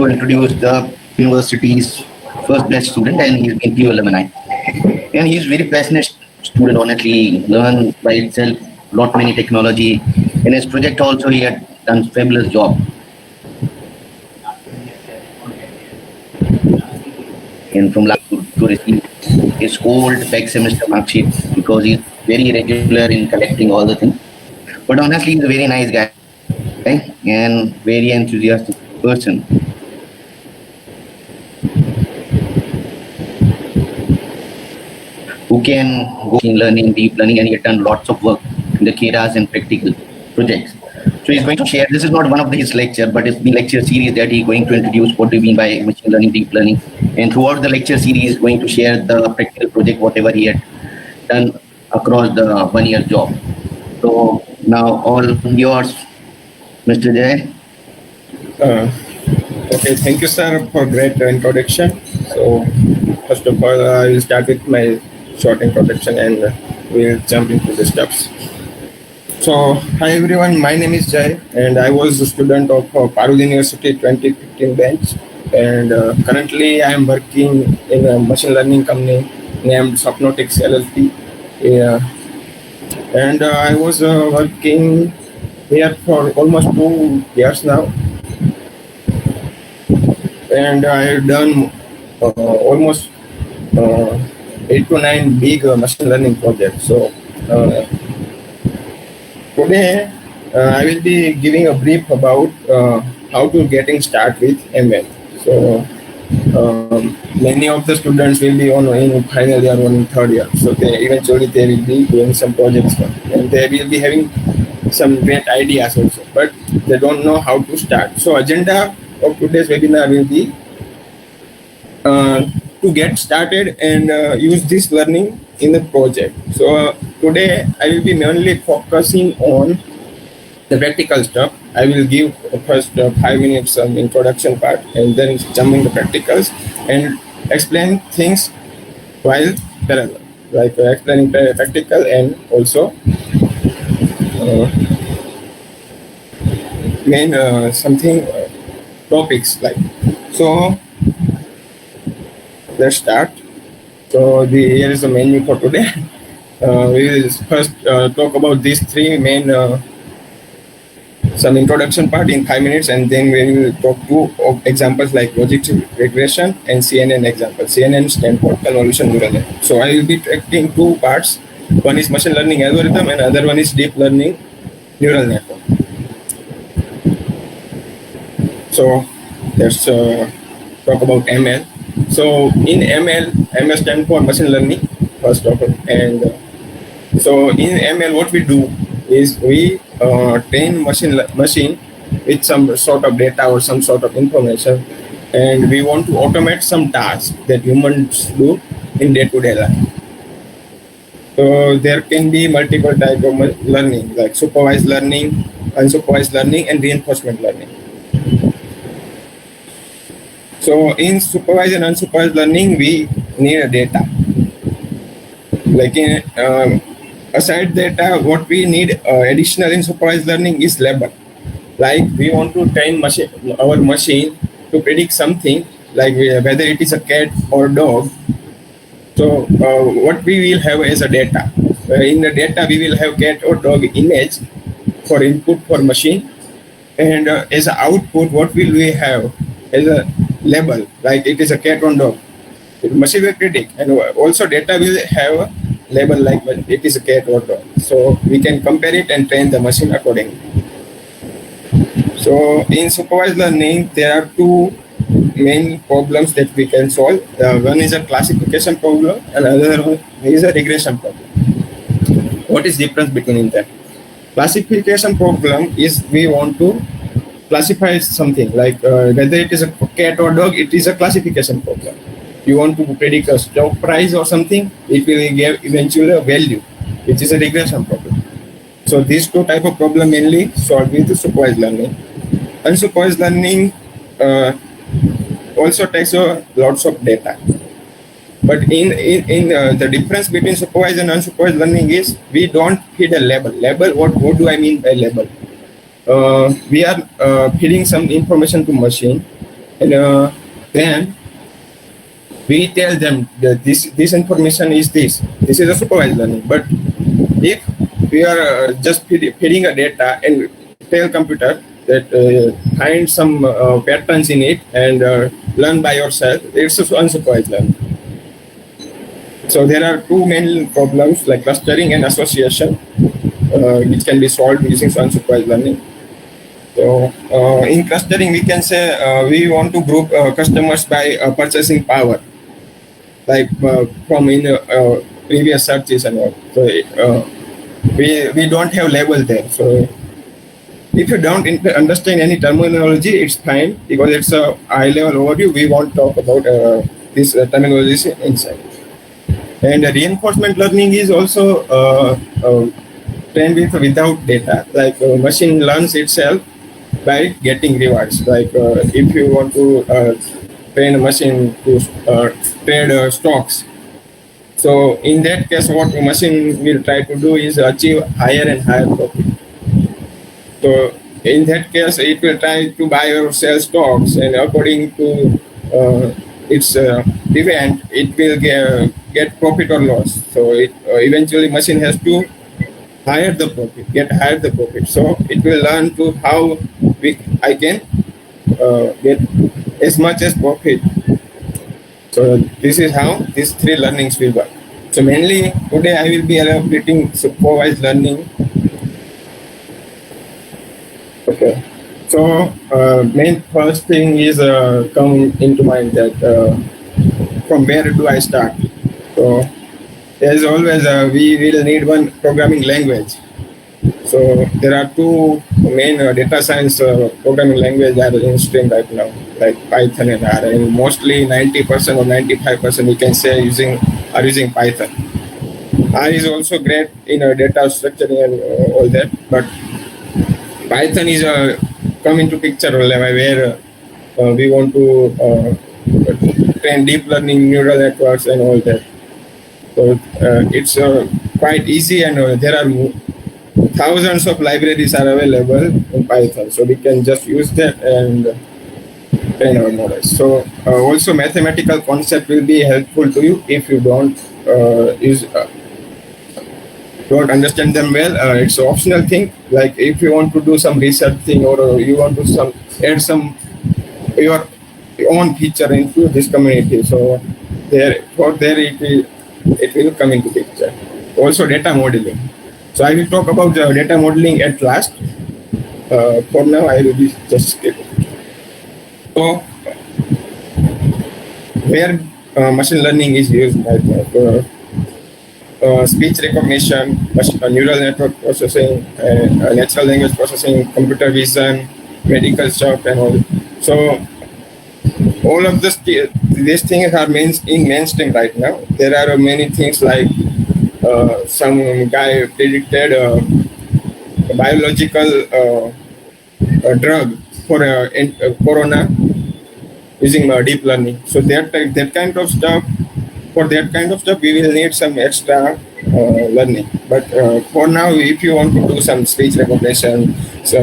also introduced the university's first best student, and he's been PU alumni. And he's very passionate student, honestly, learn by itself, lot many technology. In his project also, he had done fabulous job. And from last to receive his old back semester mark sheet because he's very regular in collecting all the things. But honestly, he's a very nice guy and very enthusiastic person. Who can go in learning, deep learning, and he had done lots of work in the KERAs and practical projects. So he's going to share, this is not one of his lecture, but it's the lecture series that he's going to introduce what do you mean by machine learning, deep learning. And throughout the lecture series, he's going to share the practical project, whatever he had done across the 1 year job. So now all yours, Mr. Jay. Okay, thank you, sir, for great introduction. So first of all, I will start with my short introduction and we'll jump into the steps. So, hi everyone, my name is Jay and I was a student of Parul University 2015 batch, and currently I am working in a machine learning company named Sopnotics LLP. And I was working here for almost 2 years now, and I have done almost 8 to 9 big machine learning projects. So today, I will be giving a brief about how to getting started with ML. So, many of the students will be on in final year or in third year. So, they will be doing some projects, and they will be having some great ideas also, but they don't know how to start. So, agenda of today's webinar will be to get started and use this learning in the project. So today I will be mainly focusing on the practical stuff. I will give first 5 minutes introduction part and then jump into practicals and explain things while parallel, like explaining practical and also main something topics like. So let's start. So here is the menu for today. We will first talk about these 3 main some introduction part in 5 minutes, and then we will talk 2 examples like logistic regression and CNN example. CNN stands for convolutional neural network. So I will be taking 2 parts. One is machine learning algorithm and other one is deep learning neural network. So let's talk about ML. So in ML stands for machine learning first of all, and so in ML what we do is we train machine with some sort of data or some sort of information, and we want to automate some tasks that humans do in day-to-day life. So there can be multiple types of learning like supervised learning, unsupervised learning, and reinforcement learning. So in supervised and unsupervised learning, we need data. Like in aside data, what we need additional in supervised learning is label. Like we want to train our machine to predict something, like whether it is a cat or dog. So what we will have as a data. In the data, we will have cat or dog image for input for machine, and as an output, what will we have as a label, like it is a cat or dog. Machine will predict, and also data will have a label like it is a cat or dog. So we can compare it and train the machine accordingly. So in supervised learning, there are 2 main problems that we can solve. One is a classification problem, and another one is a regression problem. What is difference between them? Classification problem is we want to classify something like whether it is a cat or dog. It is a classification problem. You want to predict a stock price or something, it will give eventually a value, which is a regression problem. So these 2 type of problem mainly solved with supervised learning. Unsupervised learning also takes lots of data. But in the difference between supervised and unsupervised learning is we don't feed a label. Label, what do I mean by label? We are feeding some information to machine, and then we tell them that this information is this. This is a supervised learning. But if we are just feeding a data and tell computer that find some patterns in it and learn by yourself, it's unsupervised learning. So there are two main problems like clustering and association, which can be solved using unsupervised learning. So in clustering, we can say we want to group customers by purchasing power, like from in previous searches and all. So we don't have label there. So if you don't understand any terminology, it's fine because it's a high level overview. We won't talk about this terminology inside. And reinforcement learning is also trained without data. Like machine learns itself by getting rewards. Like if you want to train a machine to trade stocks, so in that case, what the machine will try to do is achieve higher and higher profit. So in that case, it will try to buy or sell stocks, and according to its event, it will get profit or loss. So it eventually machine has to get higher the profit. So it will learn to how I can get as much as profit. So this is how these three learnings will work. So mainly today I will be elaborating supervised learning. Okay. So main first thing is come into mind that from where do I start? So as always, we will need one programming language. So there are two main data science programming languages that are in stream right now, like Python and R. And mostly 90% or 95% we can say are using Python. R is also great in data structuring and all that, but Python is come into picture where we want to train deep learning neural networks and all that. So it's quite easy, and there are thousands of libraries are available in Python. So we can just use that and train our models. So also mathematical concept will be helpful to you if you don't don't understand them well. It's an optional thing. Like if you want to do some research thing or you want to add some your own feature into this community. So there it will come into picture. Also data modeling. So I will talk about the data modeling at last. For now, I will be just skip. So where machine learning is used, like speech recognition, neural network processing, natural language processing, computer vision, medical stuff, and all. So all of these things are in mainstream right now. There are many things like some guy predicted a biological drug for corona using deep learning. So that kind of stuff. For that kind of stuff, we will need some extra learning. But for now, if you want to do some speech recognition, so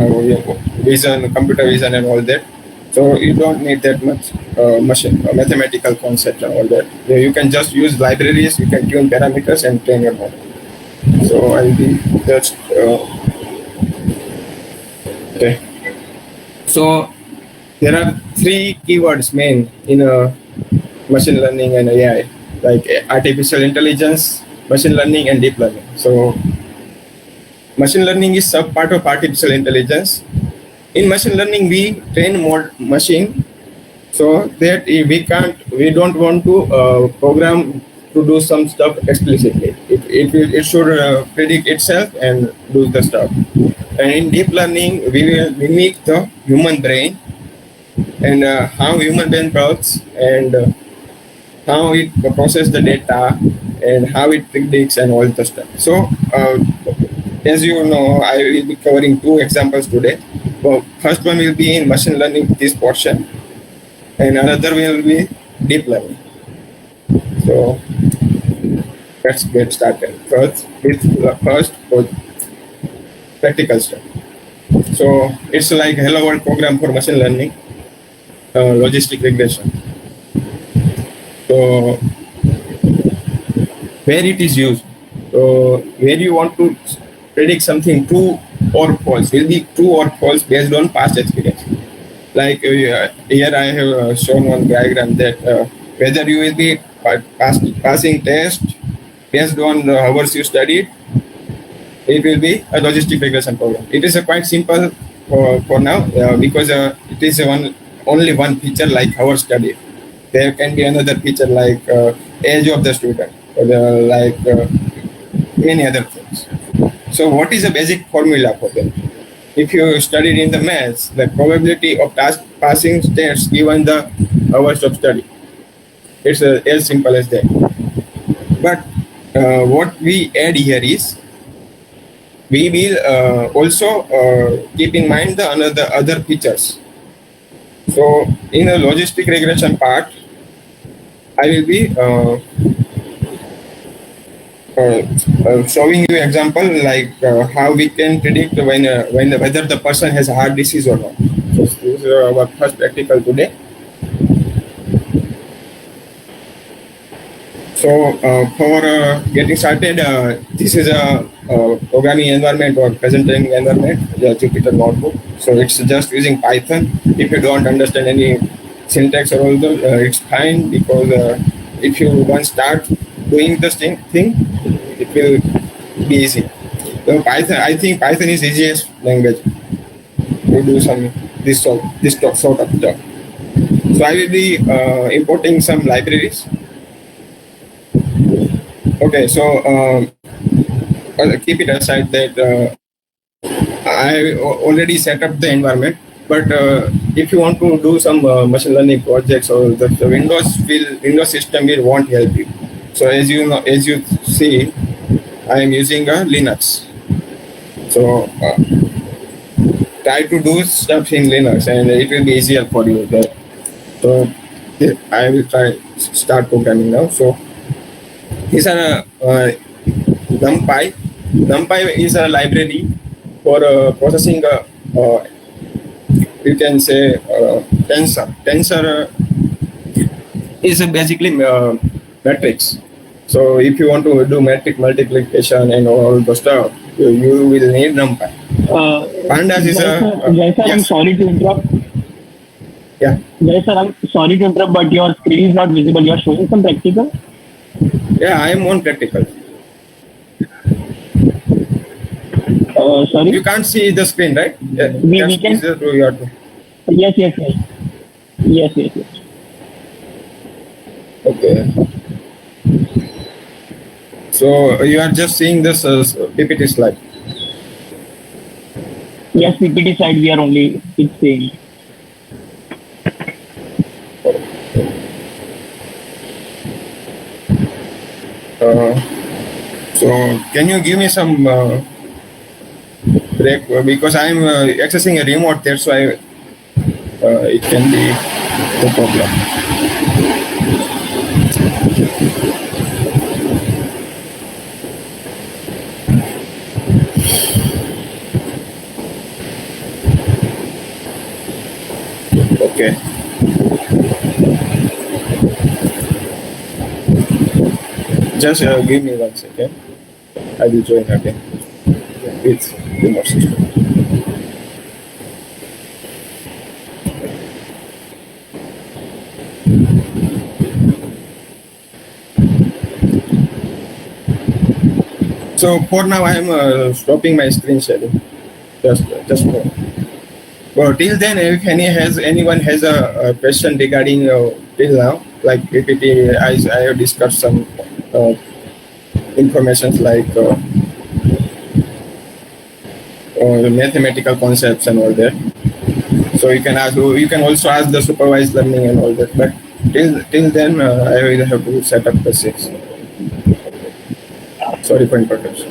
vision, computer vision, and all that, so you don't need that much mathematical concept and all that. You can just use libraries, you can tune parameters and train your model. So I think that's okay. So there are three keywords main in machine learning and AI, like artificial intelligence, machine learning, and deep learning. So machine learning is sub part of artificial intelligence. In machine learning, we train more machine so that we don't want to program to do some stuff explicitly. It should predict itself and do the stuff. And in deep learning, we will mimic the human brain and how human brain works and how it processes the data and how it predicts and all the stuff. So as you know, I will be covering two examples today. So first one will be in machine learning, this portion, and another will be deep learning. So let's get started first with practical stuff. So it's like Hello World program for machine learning. logistic regression. So where it is used, so where you want to predict something true or false, will be true or false based on past experience. Like here I have shown one diagram that whether you will be passing test based on the hours you studied, it will be a logistic regression program. It is quite simple for now because it is only one feature like hours studied. There can be another feature like age of the student or like many other things. So what is the basic formula for them? If you studied in the maths, the probability of passing tests given the hours of study. It's as simple as that. But what we add here is we will also keep in mind the other features. So in the logistic regression part, I will be showing you example like how we can predict whether the person has heart disease or not. So this is our first practical today. So for getting started, this is a programming environment or presenting environment, the Jupyter Notebook. So it's just using Python. If you don't understand any syntax or all those, it's fine because if you once start doing this thing, it will be easy. So Python, I think Python is easiest language to do this sort of stuff. So I will be importing some libraries. Okay, so keep it aside that I already set up the environment. But if you want to do some machine learning projects or the Windows system will won't help you. So as you see, I am using a Linux. So try to do stuff in Linux, and it will be easier for you. So I will start programming now. So these are NumPy. NumPy is a library for processing you can say tensor. Tensor is basically matrix. So if you want to do matrix multiplication and all the stuff, you will need NumPy. Pandas is Jai sir, I'm sorry to interrupt. Yeah. Jai sir, I'm sorry to interrupt, but your screen is not visible. You are showing some practical. Yeah, I am on practical. Sorry. You can't see the screen, right? Yeah, we can. Yes. Okay. So you are just seeing this PPT slide. Yes, PPT slide we are only seeing. So can you give me some break because I am accessing a remote there, so it can be no problem. Okay. Just give me 1 second. I will join again. It's remote system. So for now, I am stopping my screen sharing. Just more. Well, till then, if anyone has a question regarding till now, like PPT, I have discussed some informations like the mathematical concepts and all that. So you can also ask the supervised learning and all that. But till then, I will have to set up the 6. Sorry for interruption.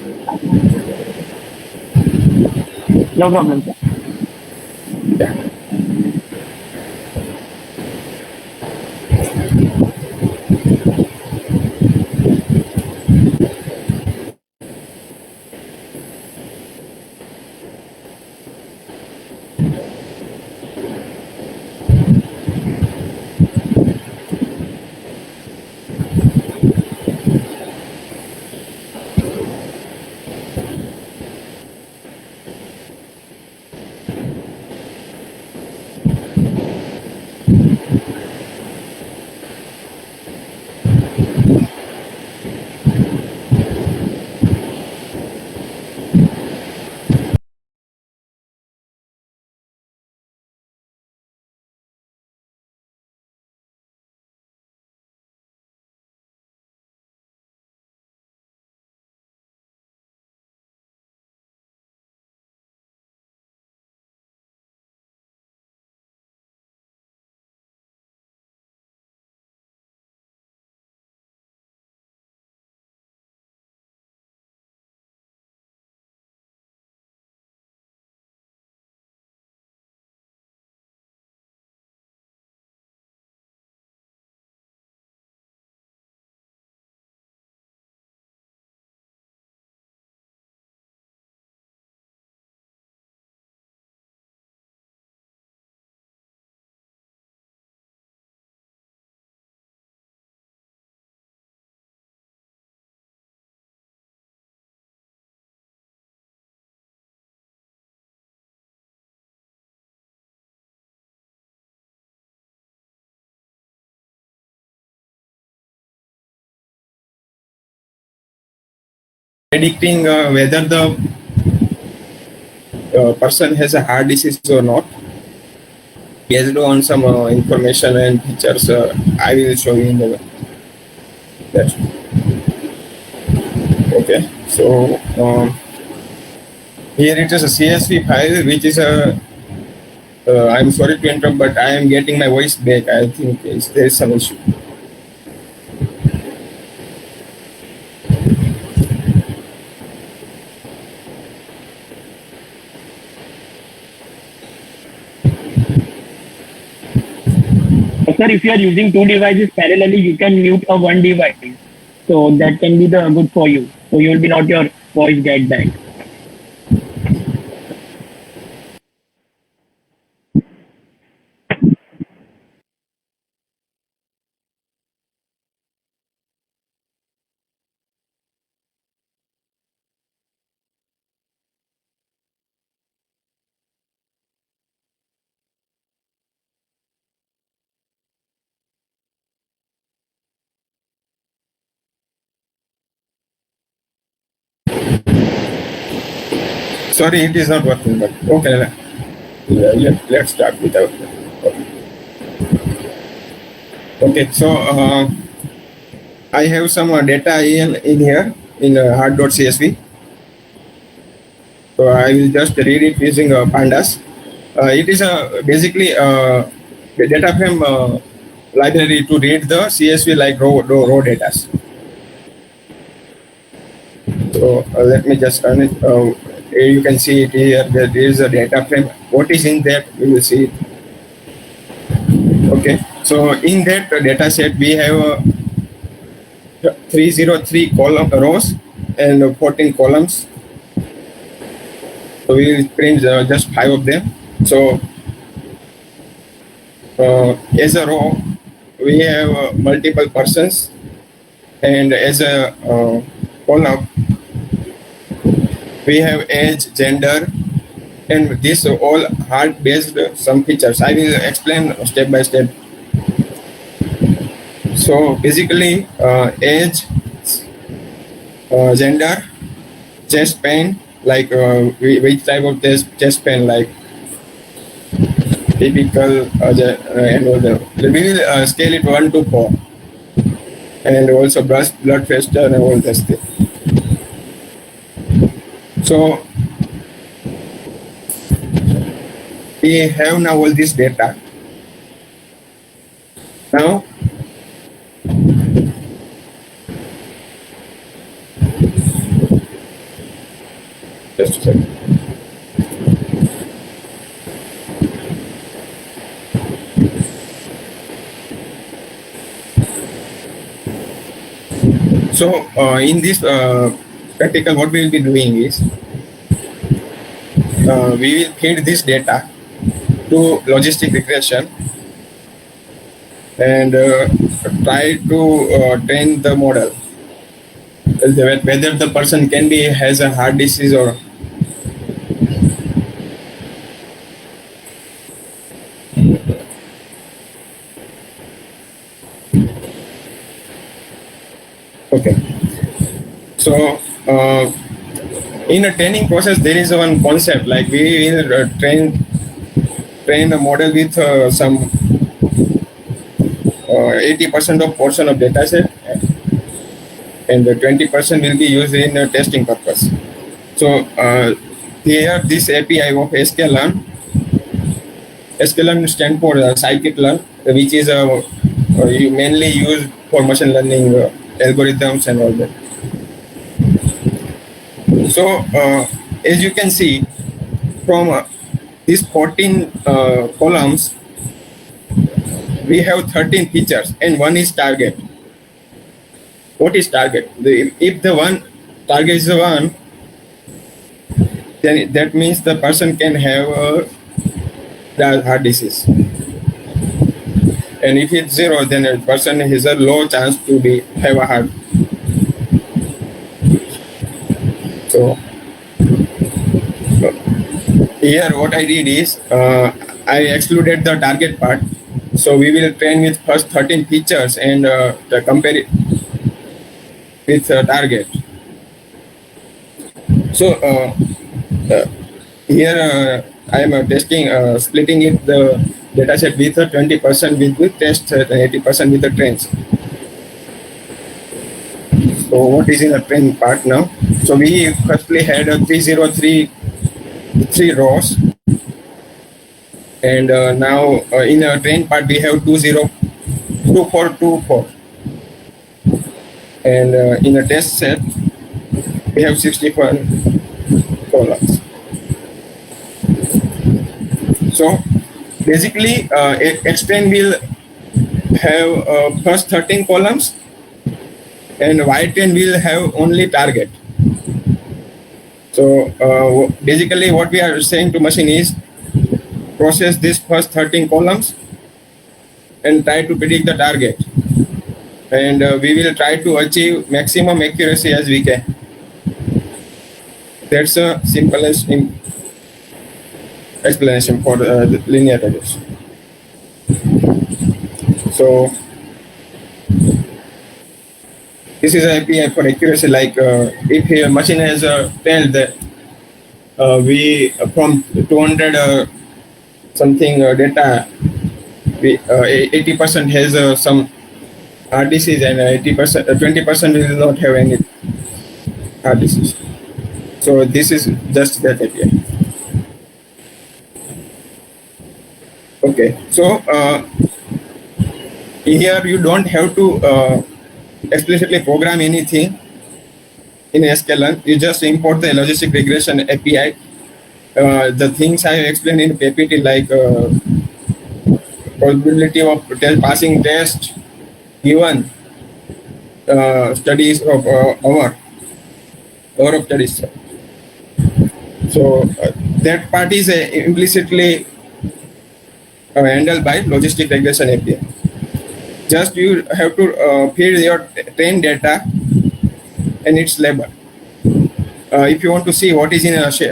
No problem, sir. Yeah. predicting whether the person has a heart disease or not based on some information and features. I will show you in the that. Okay, so here it is a CSV file, which is a. I'm sorry to interrupt, but I am getting my voice back. I think there is some issue. Sir, if you are using two devices parallelly, you can mute a one device. So that can be the good for you. So you will be not your voice get back. Sorry, it is not working, but okay. Let's start without. Okay, so I have some data in here in hard.csv. So I will just read it using pandas. It is basically the data frame library to read the CSV like raw data. So let me just run it. You can see it here. There is a data frame. What is in that? We will see it. Okay. So in that data set, we have 303 rows and 14 columns. So we will print just 5 of them. So as a row, we have multiple persons, and as a column, we have age, gender, and this all hard-based some features. I will explain step by step. So basically, age, gender, chest pain, like which type of chest pain, like typical, and all the. We will scale it 1 to 4, and also blood pressure and all that stuff. So we have now all this data. Now just a second. So in this practical, what we will be doing is we will feed this data to logistic regression and try to train the model whether the person has a heart disease or. Okay. So in a training process, there is one concept like we will train the model with some 80% of portion of data set, and the 20% will be used in testing purpose. So here this API of sklearn stands for scikit-learn, which is mainly used for machine learning algorithms and all that. So as you can see from these 14 columns, we have 13 features and one is target. What is target? If the one target is 1, then that means the person can have the heart disease. And if it's 0, then a person has a low chance to have a heart. So here what I did is I excluded the target part. So we will train with first 13 features and compare it with target. So here I am testing, splitting it the dataset with 20% with the test set and 80% with the trends. So what is in the trend part now? So we firstly had a 303 three rows, and now in the trend part we have 202424, and in a test set we have 61 columns. So basically X10 will have first 13 columns, and Y10 will have only target. So basically what we are saying to machine is process this first 13 columns and try to predict the target, and we will try to achieve maximum accuracy as we can. That's a simplest explanation for the linear regression. So this is an API for accuracy. Like if a machine has told that we from 200 something data, 80% has some RDCs, and 80%, 20% will not have any RDCs. So this is just that API. Okay, so here you don't have to explicitly program anything in sklearn. You just import the logistic regression API. The things I explained in PPT, like probability of passing test given studies of hour of studies. So that part is implicitly handled by logistic regression API. Just you have to feed your train data and its label. If you want to see what is in a so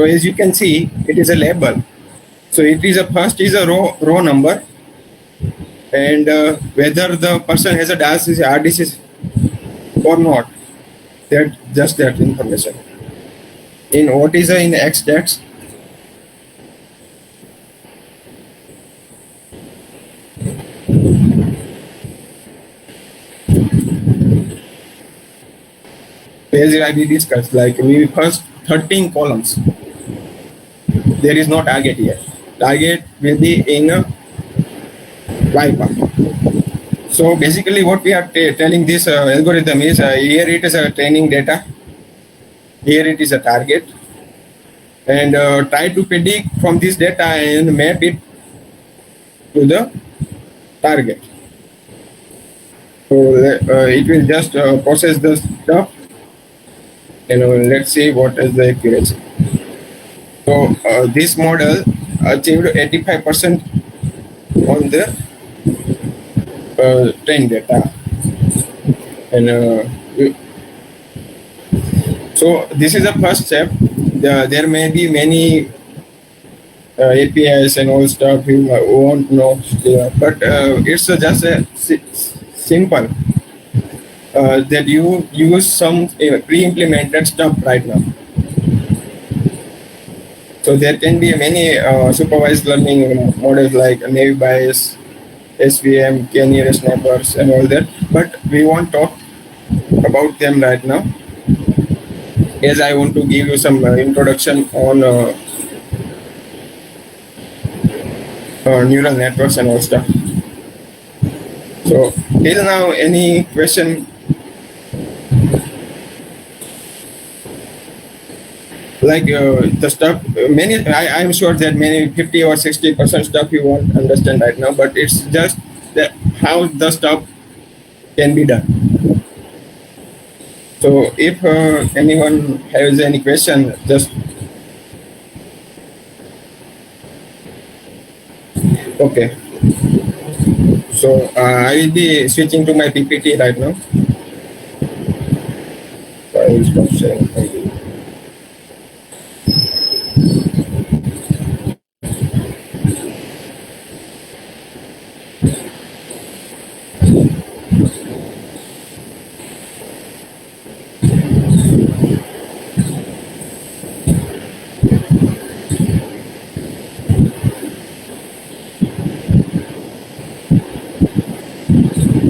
as you can see, it is a label. So it is first is a row number, and whether the person has a RDC or not, that just that information. In what is in XStats, as we discussed, like we first 13 columns. There is no target here. Target will be in a Y part. So basically what we are telling this algorithm is here it is a training data, here it is a target, and try to predict from this data and map it to the target. So it will just process the stuff, and let's see what is the accuracy. So this model achieved 85% on the train data, and so this is the first step. There may be many APIs and all stuff you won't know, but it's just a simple that you use some pre-implemented stuff right now. So there can be many supervised learning models like naive Bayes, SVM, k-nearest neighbors, and all that. But we won't talk about them right now, as I want to give you some introduction on neural networks and all stuff. So till now, any question? Like the stuff, I'm sure that many 50 or 60% stuff you won't understand right now, but it's just that how the stuff can be done. So if anyone has any question, just okay. So I will be switching to my PPT right now. will stop sharing. Thank you.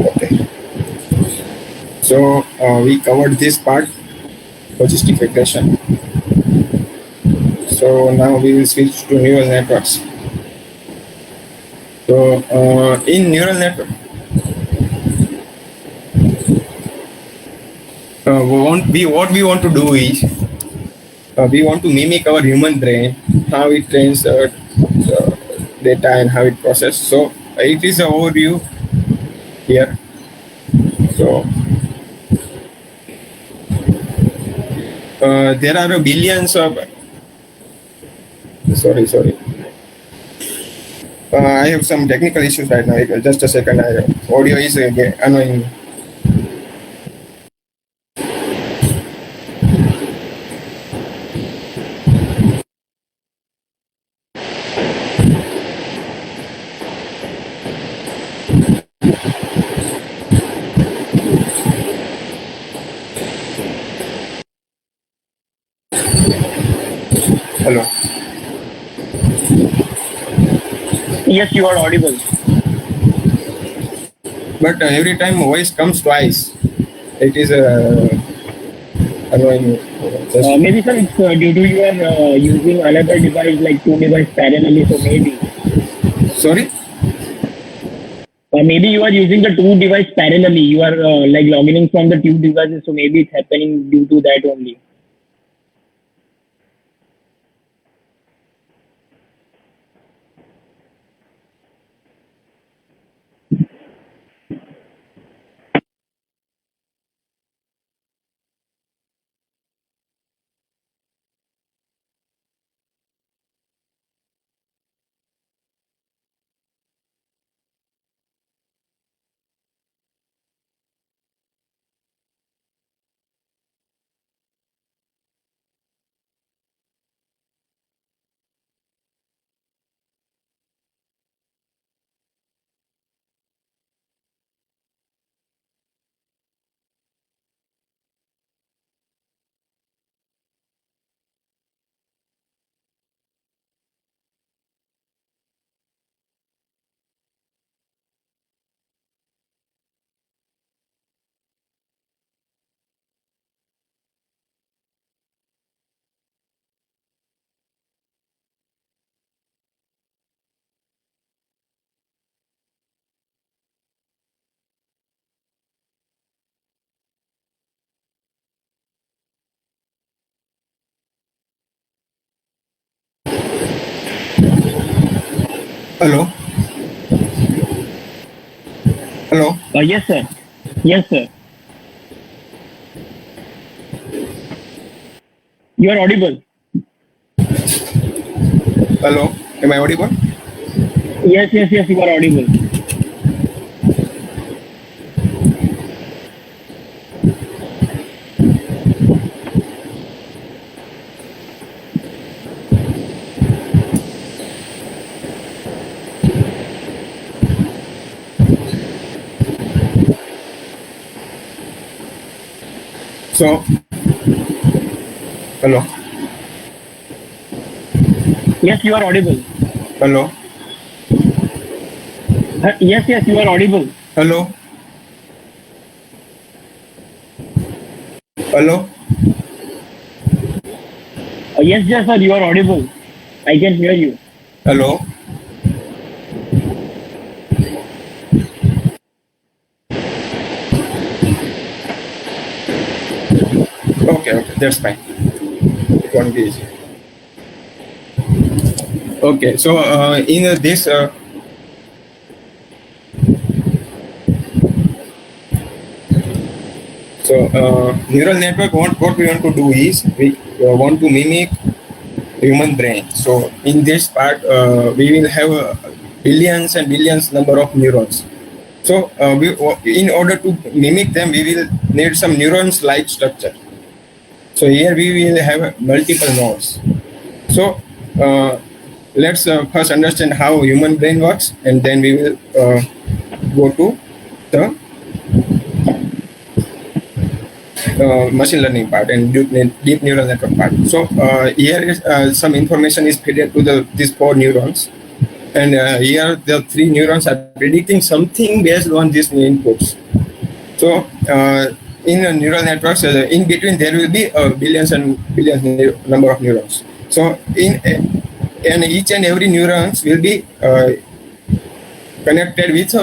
Okay. So we covered this part, logistic regression. So now we will switch to neural networks. So in neural network, what we want to do is we want to mimic our human brain, how it trains data and how it processes. So it is an overview here. So there are billions of. Sorry. I have some technical issues right now. Just a second. Audio is annoying. Hello. Yes, you are audible. But every time voice comes twice, it is annoying. Maybe sir, it's due to you are using another device like two devices parallelly. So maybe. Sorry. Maybe you are using the two devices parallelly. You are like logging in from the two devices. So maybe it's happening due to that only. Hello. Hello. Yes, sir. Yes, sir. You are audible. Hello. Am I audible? Yes, you are audible. So, hello. Yes, you are audible. Hello. Yes, you are audible. Hello. Hello. Yes, sir, you are audible. I can hear you. Hello. Okay, that's fine. It won't be easy. Okay, so in this neural network, what we want to do is we want to mimic human brain. So in this part, we will have billions and billions number of neurons. So in order to mimic them, we will need some neurons-like structure. So here we will have multiple nodes. So let's first understand how human brain works, and then we will go to the machine learning part and deep neural network part. So here is some information is fed to these 4 neurons, and here the 3 neurons are predicting something based on these inputs. So in neural networks, in between there will be billions and billions number of neurons. So and each and every neurons will be connected with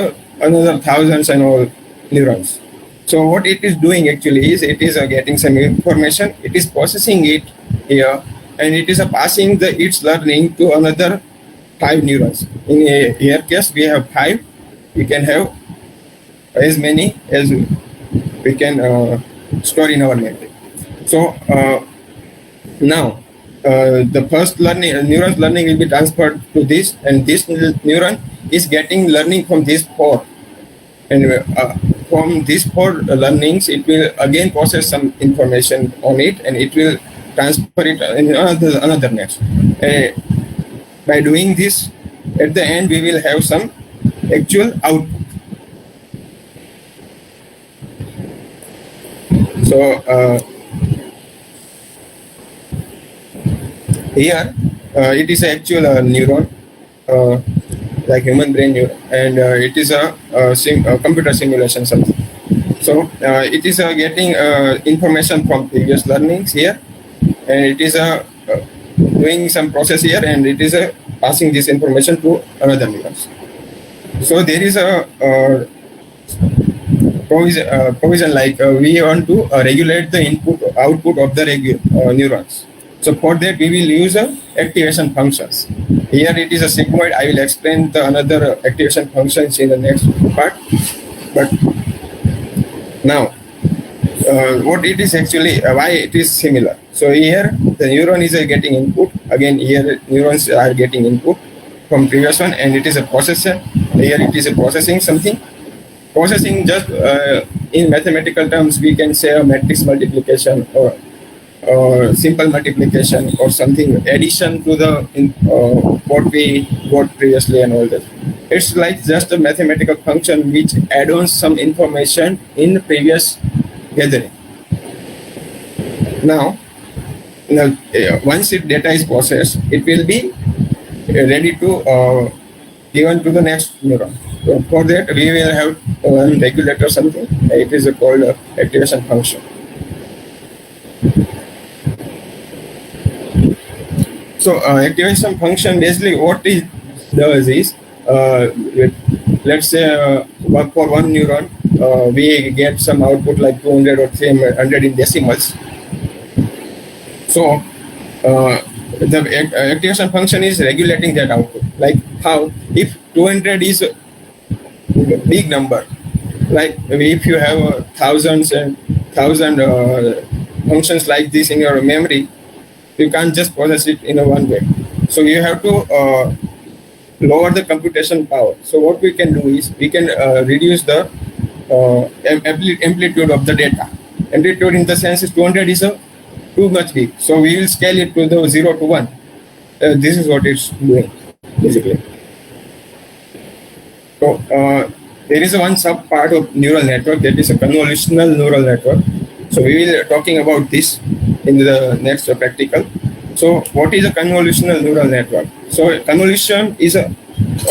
another thousands and all neurons. So what it is doing actually is it is getting some information, it is processing it here, and it is passing its learning to another 5 neurons. In here case we have 5, we can have as many as we can store in our memory. So now the first neuron's learning will be transferred to this, and this neuron is getting learning from these 4. And from these 4 learnings, it will again process some information on it, and it will transfer it in another next. By doing this, at the end, we will have some actual output. So here, it is actual neuron. Like human brain neuron, and it is a computer simulation something. So it is getting information from previous learnings here, and it is doing some process here, and it is passing this information to another neurons. So there is a provision like we want to regulate the input output of the neurons. So for that we will use activation functions. Here it is a sigmoid. I will explain the another activation functions in the next part. But now, what it is actually, why it is similar. So here the neuron is getting input. Again here neurons are getting input from previous one, and it is a processor. Here it is a processing something. Processing just in mathematical terms we can say a matrix multiplication or simple multiplication or something addition to the what we got previously and all that. It's like just a mathematical function which adds on some information in the previous gathering. Now once its data is processed, it will be ready to given to the next neuron. So for that we will have one regulator something. It is called activation function. So activation function basically what it does is, let's say for one neuron we get some output like 200 or 300 in decimals. So the activation function is regulating that output. Like how, if 200 is a big number, like if you have thousands and thousand functions like this in your memory, you can't just process it in a one way. So you have to lower the computation power. So what we can do is we can reduce the amplitude of the data. Amplitude in the sense is 200 is too much big. So we will scale it to the 0 to 1. This is what it's doing basically. So there is one sub part of neural network that is a convolutional neural network. So we will talking about this in the next practical. So what is a convolutional neural network? So convolution is a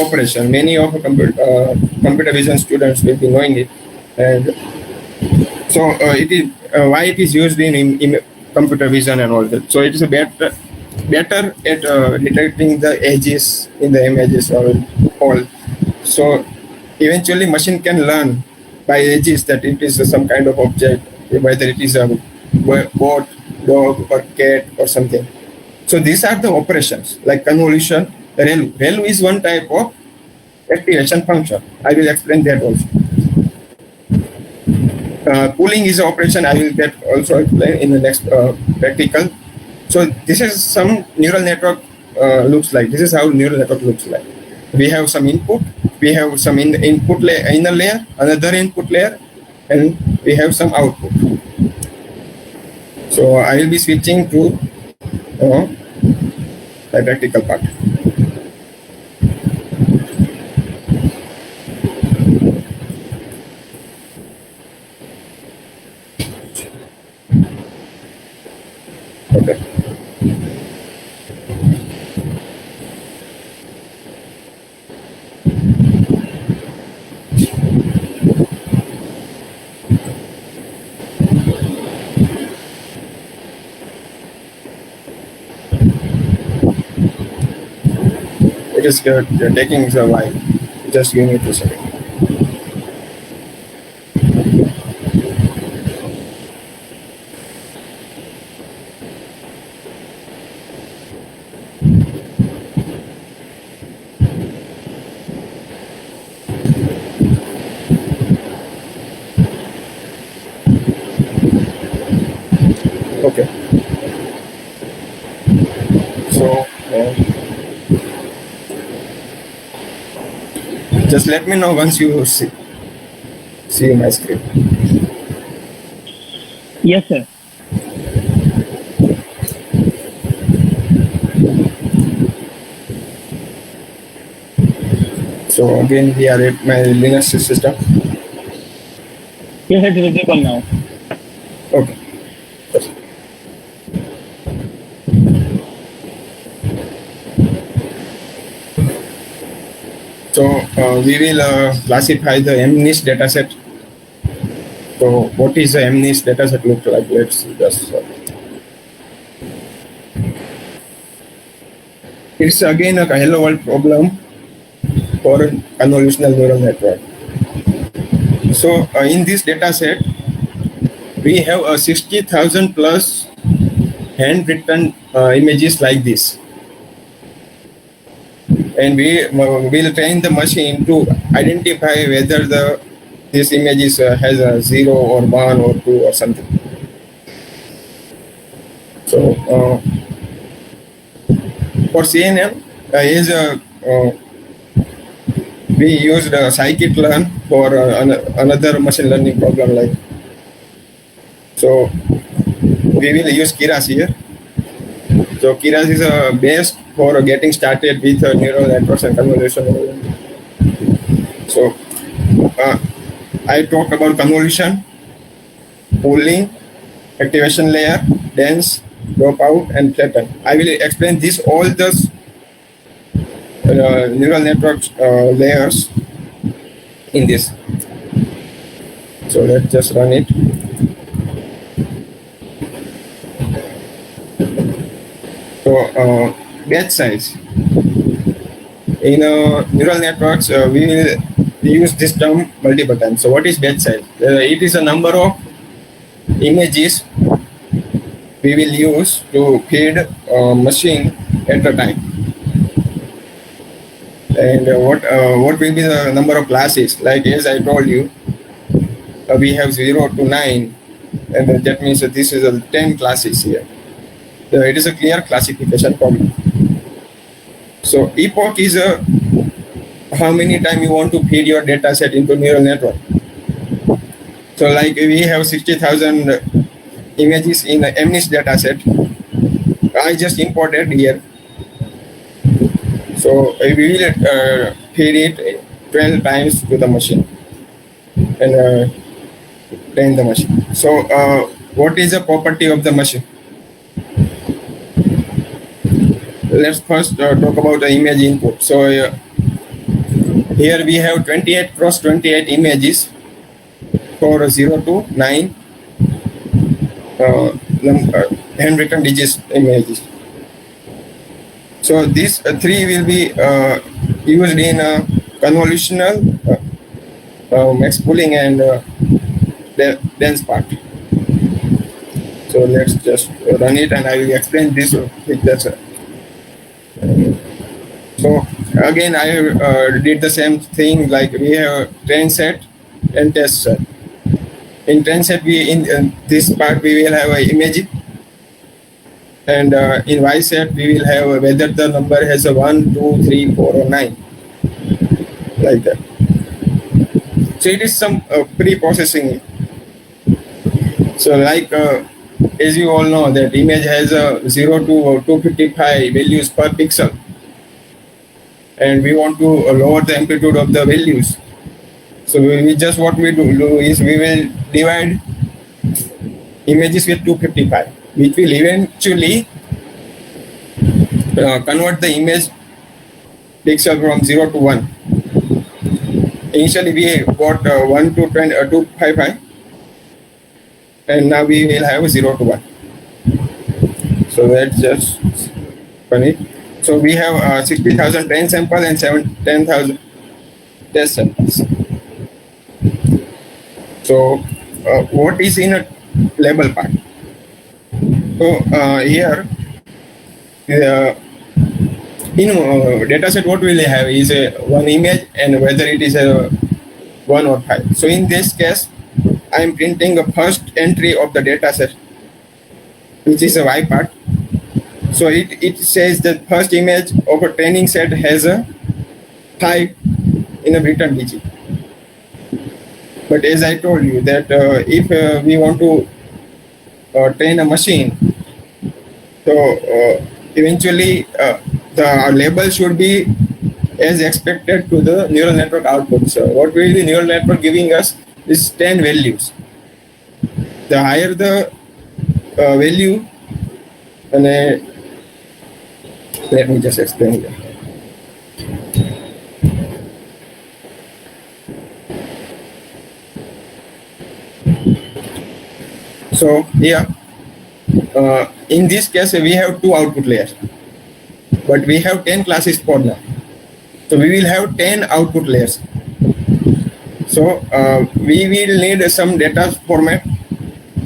operation. Many of computer vision students will be knowing it, and so it is why it is used in computer vision and all that. So it is a better at detecting the edges in the images or all. So eventually machine can learn by edges that it is some kind of object, whether it is a boat, dog or cat or something. So these are the operations like convolution. ReLU. ReLU is one type of activation function. I will explain that also. Pooling is an operation. I will get also explain in the next practical. So this is some neural network looks like. This is how neural network looks like. We have some input. We have some input layer, inner layer, another input layer, and we have some output. So I will be switching to the practical part. Okay. It is taking a while. Just give me 2 seconds. Okay. So just let me know once you see my screen. Yes, sir. So again, we are at my Linux system. Yes, it's visible now. Okay. So we will classify the MNIST dataset. So what is the MNIST dataset look like? Let's just. It's again a hello world problem for convolutional neural network. So in this dataset, we have 60,000 plus handwritten images like this. And we will train the machine to identify whether this image has a 0 or 1 or 2 or something. So for CNN, we used scikit-learn for another machine learning problem like. So we will use Keras here. So Keras is best for getting started with neural networks and convolution. So I talked about convolution, pooling, activation layer, dense, dropout, and flatten. I will explain this all the neural network layers in this. So let's just run it. So batch size. In neural networks, we will use this term multiple times. So what is batch size? It is a number of images we will use to feed machine at a time. And what will be the number of classes? Like as I told you, we have 0 to 9, and that means that this is 10 classes here. It is a clear classification problem. So epoch is how many times you want to feed your data set into neural network. So like we have 60,000 images in the MNIST data set. I just imported here. So we will feed it 12 times to the machine and train the machine. So what is the property of the machine? Let's first talk about the image input. So here we have 28 cross 28 images for 0 to 9 handwritten digits images. So these three will be used in convolutional, max pooling, and dense part. So let's just run it, and I will explain this with that. So again, I did the same thing. Like we have train set and test set. In train set, in this part we will have an image, and in Y set we will have whether the number has a 1, 2, 3, 4, or 9, like that. So it is some pre-processing. So like as you all know, that image has a 0 to 255 values per pixel, and we want to lower the amplitude of the values. So we just what we do is we will divide images with 255, which will eventually convert the image pixel from 0 to 1. Initially we got 1 to 20, 255, and now we will have 0 to 1. So that's just funny. So we have 60,000 train samples and 10,000 test samples. So what is in a label part? So here in dataset, what will have is one image and whether it is a 1 or 5. So in this case, I am printing the first entry of the dataset, which is a Y part. So it says that first image of a training set has a 5 in a return digit. But as I told you that if we want to train a machine, so eventually the label should be as expected to the neural network output. So what will the neural network giving us is 10 values. The higher the value, and let me just explain here. So here, in this case, we have 2 output layers, but we have 10 classes for now. So we will have 10 output layers. So we will need some data format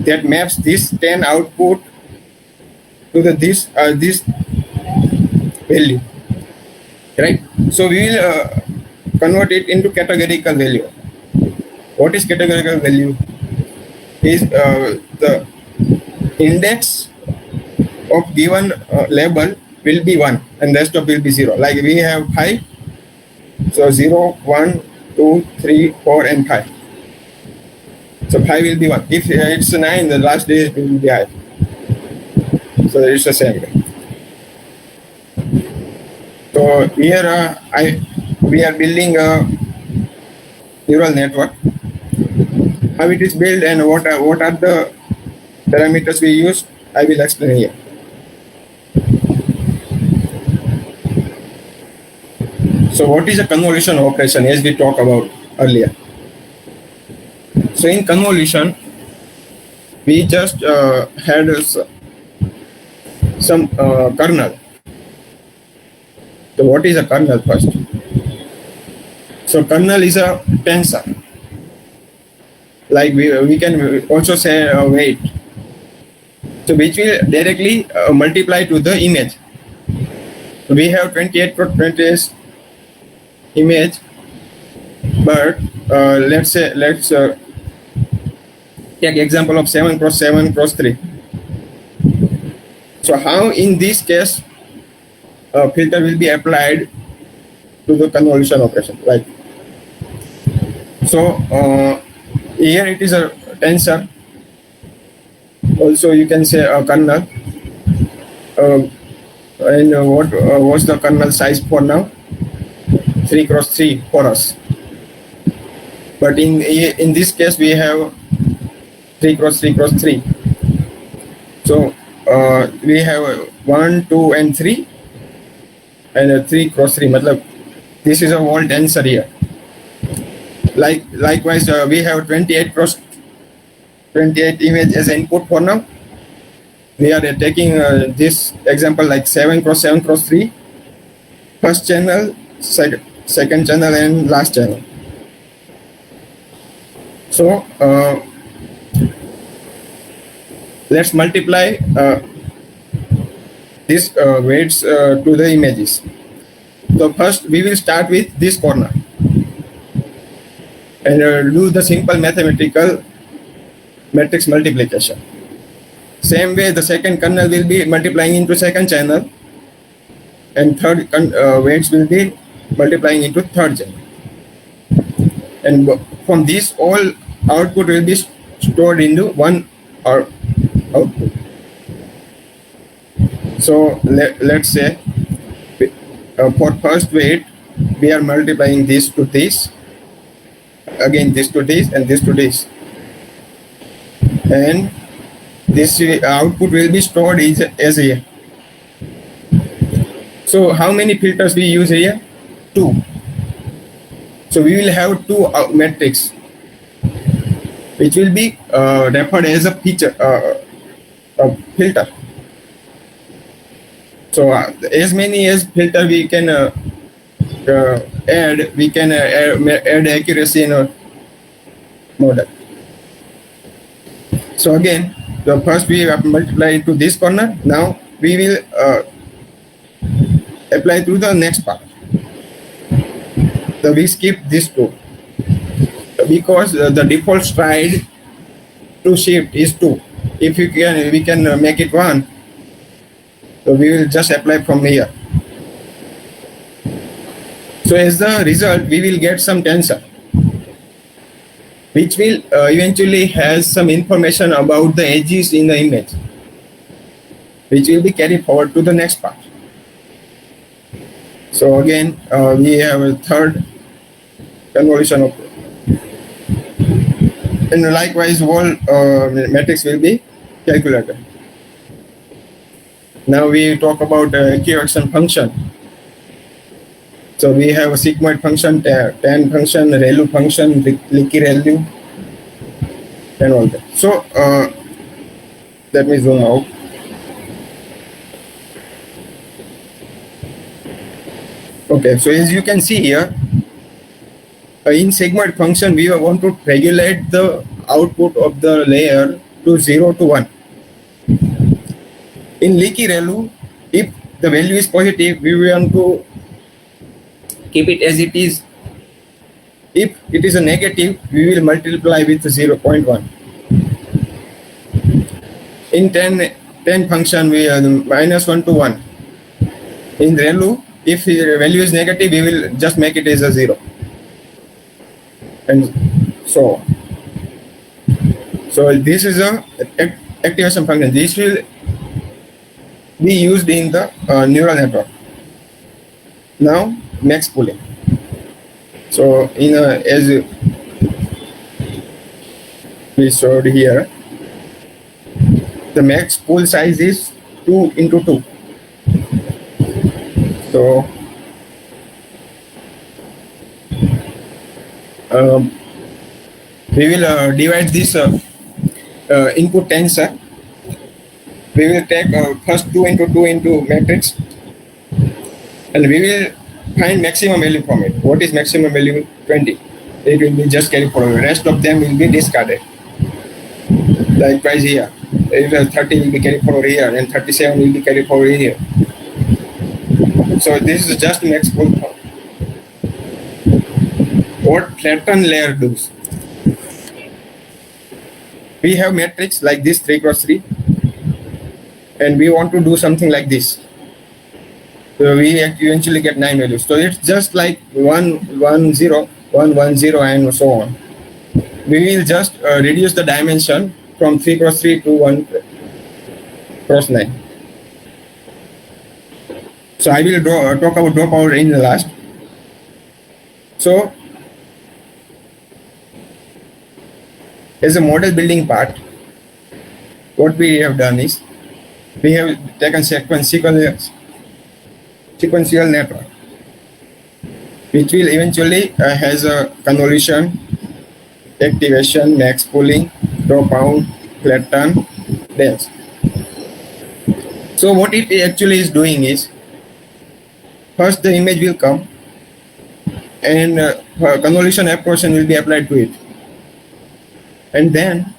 that maps this 10 output to the this value, right? So we will convert it into categorical value. What is categorical value? Is the index of given label will be 1 and rest of will be 0. Like we have 5, so 0, 1, 2, 3, 4 and 5. So 5 will be 1. If it's 9, the last day will be high. So it's the same way. So here we are building a neural network. How it is built and what are the parameters we use, I will explain here. So what is a convolution operation, as we talked about earlier? So in convolution, we just had some kernel. So what is a kernel first? So kernel is a tensor. Like we can also say weight. So which will directly multiply to the image. So we have 28 cross 28 image, but let's take example of 7 cross 7 cross 3. So how in this case filter will be applied to the convolution operation, like so here it is a tensor, also you can say a kernel, and what's the kernel size for now? 3 cross 3 for us, but in this case we have 3 cross 3 cross 3. So we have 1, 2 and 3 and 3 cross 3. Matlab, this is a whole tensor here. Likewise, we have 28 cross 28 image as input for now. We are taking this example like 7 cross 7 cross 3, first channel, second channel and last channel. So let's multiply these weights to the images. So first we will start with this corner and do the simple mathematical matrix multiplication. Same way the second kernel will be multiplying into second channel and third weights will be multiplying into third channel. And from this all output will be stored into one or output. So let's say for first weight, we are multiplying this to this, again this to this, and this to this. And this output will be stored as here. So how many filters we use here? 2. So we will have 2 matrix, which will be referred as a feature, a filter. So as many as filter we can add, we can add accuracy in our model. So again, the first we have multiplied to this corner. Now we will apply to the next part. So we skip this 2 because the default stride to shift is 2. If we can make it 1. So we will just apply from here. So as the result, we will get some tensor, which will eventually has some information about the edges in the image, which will be carried forward to the next part. So again, we have a third convolution of, and likewise all matrix will be calculated. Now we talk about equation function. So we have a sigmoid function, tan function, ReLU function, leaky ReLU, and all that. So let me zoom out. Okay, so as you can see here, in sigmoid function, we want to regulate the output of the layer to 0 to 1. In leaky ReLU, if the value is positive, we want to keep it as it is. If it is a negative, we will multiply with 0.1. In tan function, we are -1 to 1. In ReLU, if the value is negative, we will just make it as a 0. And so on. So this is a activation function. This will be used in the neural network. Now, max pooling. So in as we showed here, the max pool size is 2 into 2. So we will divide this input tensor. We will take first 2 into 2 into matrix, and we will find maximum value from it. What is maximum value? 20. It will be just carried forward. The rest of them will be discarded. Likewise here, 30 will be carried forward here, and 37 will be carried forward here. So this is just max pool. What flatten layer does? We have matrix like this 3 cross 3, and we want to do something like this. So we eventually get 9 values. So it's just like 1, 1, 0, 1, 1, 0, and so on. We will just reduce the dimension from 3 cross 3 to 1 cross 9. So I will talk about dropout in the last. So as a model building part, what we have done is we have taken sequential network, which will eventually has a convolution, activation, max pooling, dropout, flatten, dense. So what it actually is doing is, first the image will come, and convolution approximation will be applied to it, and then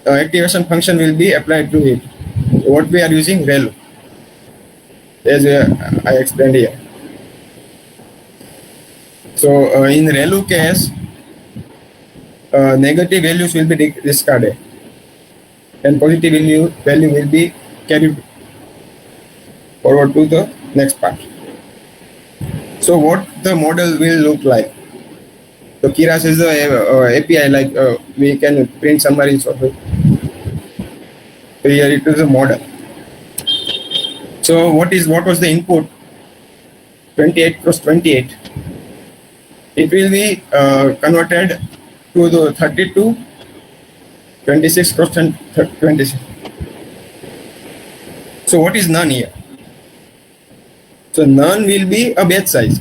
activation function will be applied to it. What we are using? ReLU, as I explained here. So in ReLU case, negative values will be discarded, and positive value will be carried forward to the next part. So what the model will look like? So Keras is the API, like we can print summaries of it. Here it is a model. So what was the input? 28 cross 28. It will be converted to the 32, 26 cross 26. So what is none here? So none will be a batch size,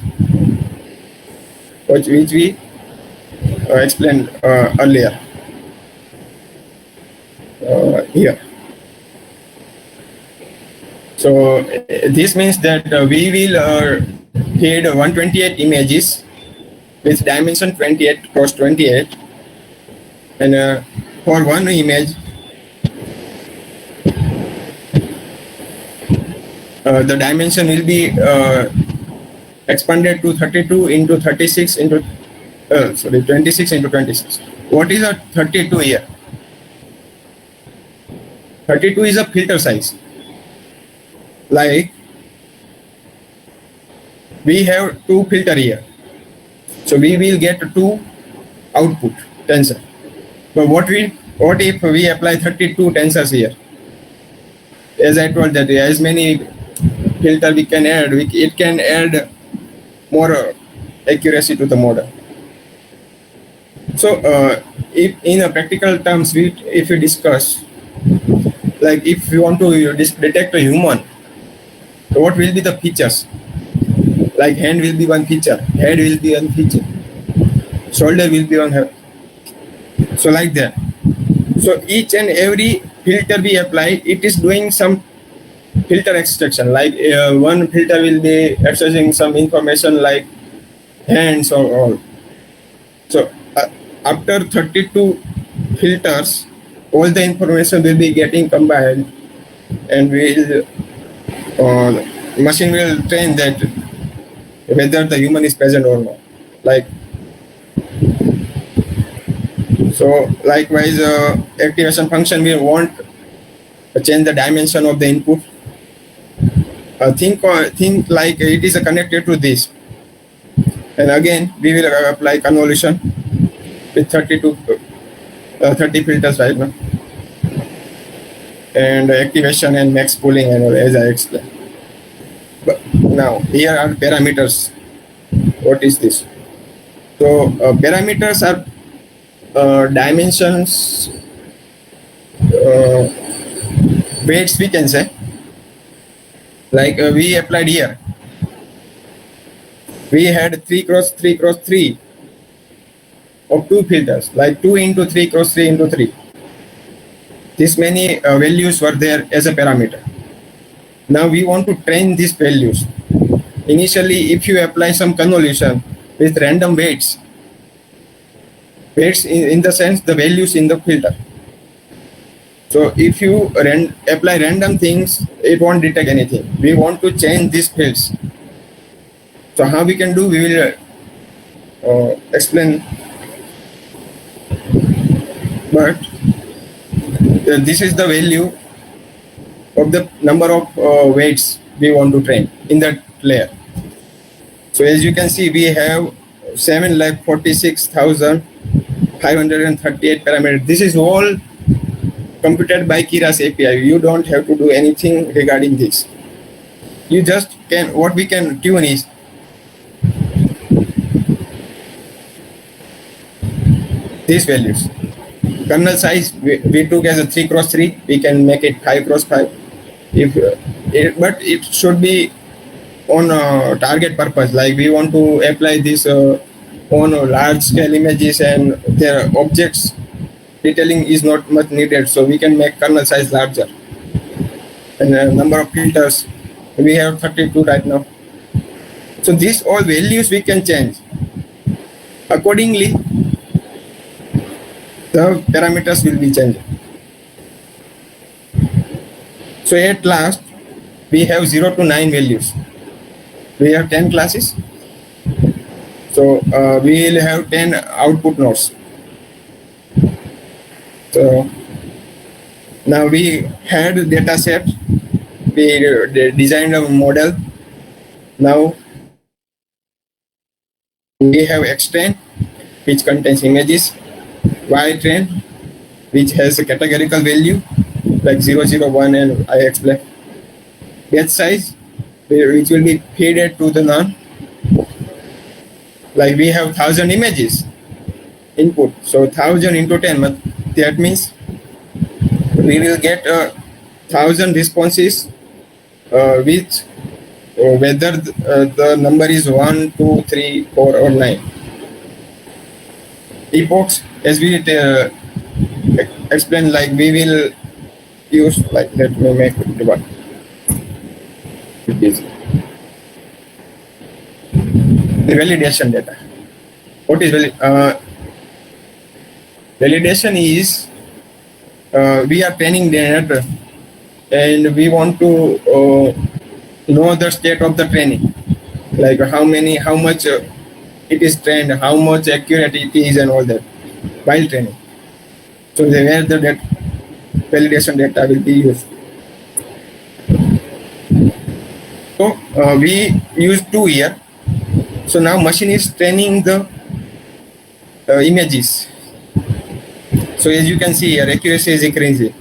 which we explained earlier. Here. So this means that we will feed 128 images with dimension 28 cross 28, and for one image, the dimension will be expanded to 32 into 36 into 26 into 26. What is a 32 here? 32 is a filter size. Like we have two filter here, so we will get two output tensor. But what if we apply 32 tensors here? As I told that as many filter we can add, it can add more accuracy to the model. So if in a practical terms, if we discuss, like if you want to detect a human, what will be the features? Like hand will be one feature, head will be one feature, shoulder will be one head. So like that. So each and every filter we apply, it is doing some filter extraction. Like one filter will be extracting some information like hands or all. So after 32 filters, all the information will be getting combined, and machine will train that whether the human is present or not. Like so, likewise, activation function we want to change the dimension of the input. Think like it is connected to this, and again we will apply convolution with 30 filters right now, and activation and max pooling and all, as I explained. But now here are parameters. What is this? So parameters are dimensions, weights we can say. Like we applied here, we had 3 cross 3 cross 3 of two filters, like 2 into 3 cross 3 into 3. This many values were there as a parameter. Now we want to train these values. Initially, if you apply some convolution with random weights in the sense the values in the filter. So if you apply random things, it won't detect anything. We want to change these fields. So how we can do, we will explain. But this is the value of the number of weights we want to train in that layer. So as you can see, we have 7,46,538 parameters. This is all computed by Keras API. You don't have to do anything regarding this. You just can, what we can tune is these values. Kernel size we took as a 3 cross 3. We can make it 5 cross 5. But it should be on target purpose. Like we want to apply this on large scale images and their objects. Detailing is not much needed, so we can make kernel size larger. And number of filters, we have 32 right now. So these all values we can change. Accordingly, the parameters will be changed. So at last, we have 0 to 9 values. We have 10 classes. So we will have 10 output nodes. So now we had a data set, we designed a model. Now we have X-train, which contains images, Y-train, which has a categorical value, like 001, and I explain batch size, which will be fed to the none. Like we have 1,000 images input, so 1,000 into 10, that means we will get 1,000 responses with whether the number is 1, 2, 3, 4, or 9. Epochs, as we explained, like we will use, like, let me make it one. It is the validation data. What is validation? Is we are training the network and we want to know the state of the training, like how much it is trained, how much accurate it is, and all that while training. So where the validation data will be used. So we use 2 here. So now machine is training the images. So as you can see here, accuracy is increasing.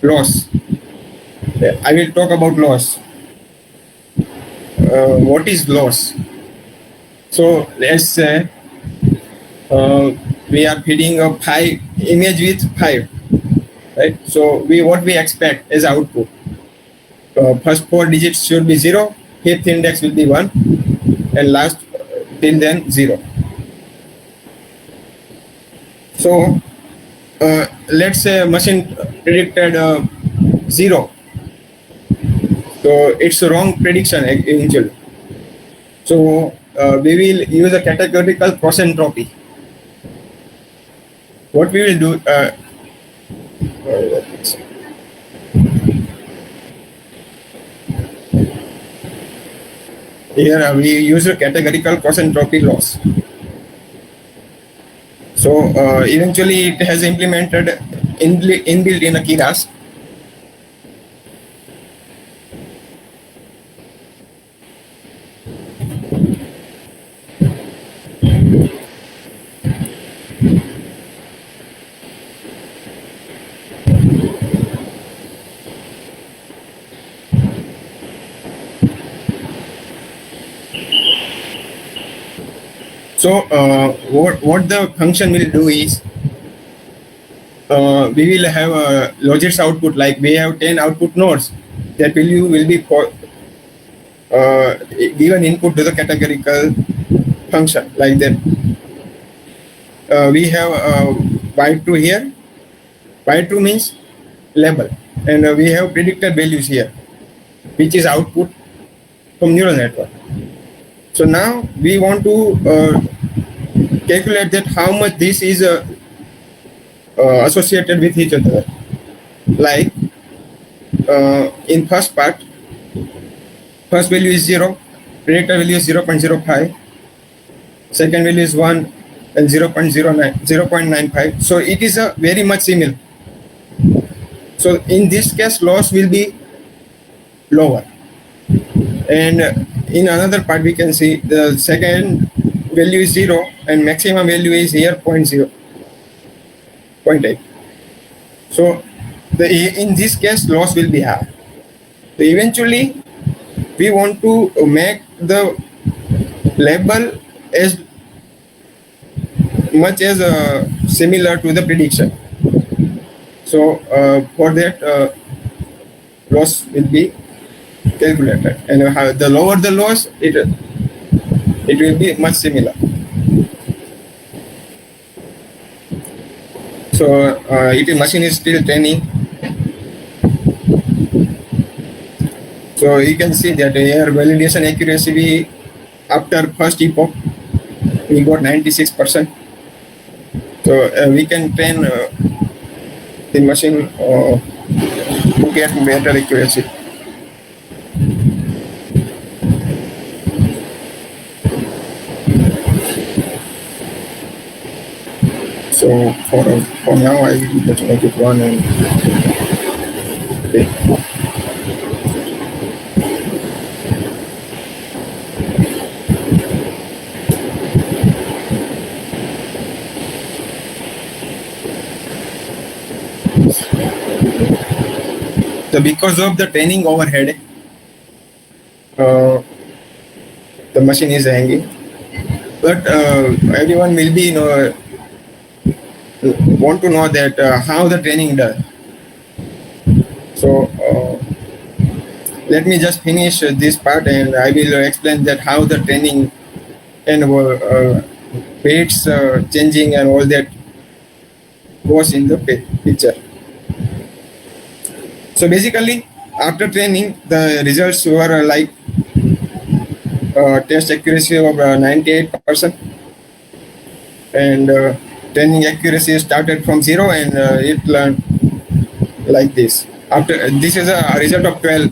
Loss. I will talk about loss. What is loss? So let's say we are feeding a 5 image with 5, right? So what we expect as output. First 4 digits should be 0, 5th index will be 1, and last till then 0. So let's say machine predicted 0. So it's a wrong prediction eventually. So we will use a categorical cross entropy. What we will do, here we use a categorical cross entropy loss. So eventually it has implemented inbuilt in a Keras. So what the function will do is we will have a logits output, like we have 10 output nodes. That value will be given input to the categorical function, like that. We have y2 here. Y2 means label, and we have predicted values here, which is output from neural network. So now we want to calculate that how much this is associated with each other. Like in first part, first value is 0, predictor value is 0.05, second value is 1, and 0.95. So it is a very much similar. So in this case, loss will be lower. And in another part, we can see the second value is 0 and maximum value is here 0.8. So in this case, loss will be high. So eventually, we want to make the label as much as similar to the prediction. So for that, loss will be calculated, and the lower the loss, it will be much similar. So machine is still training. So you can see that here validation accuracy, after first epoch, we got 96%. So we can train the machine to get better accuracy. So for now, I will just make it run and okay. So because of the training overhead, the machine is hanging. But everyone will be want to know that how the training does. So let me just finish this part, and I will explain that how the training and weights changing and all that goes in the picture. So basically, after training, the results were like test accuracy of 98%, and training accuracy started from 0, and it learned like this. After this is a result of 12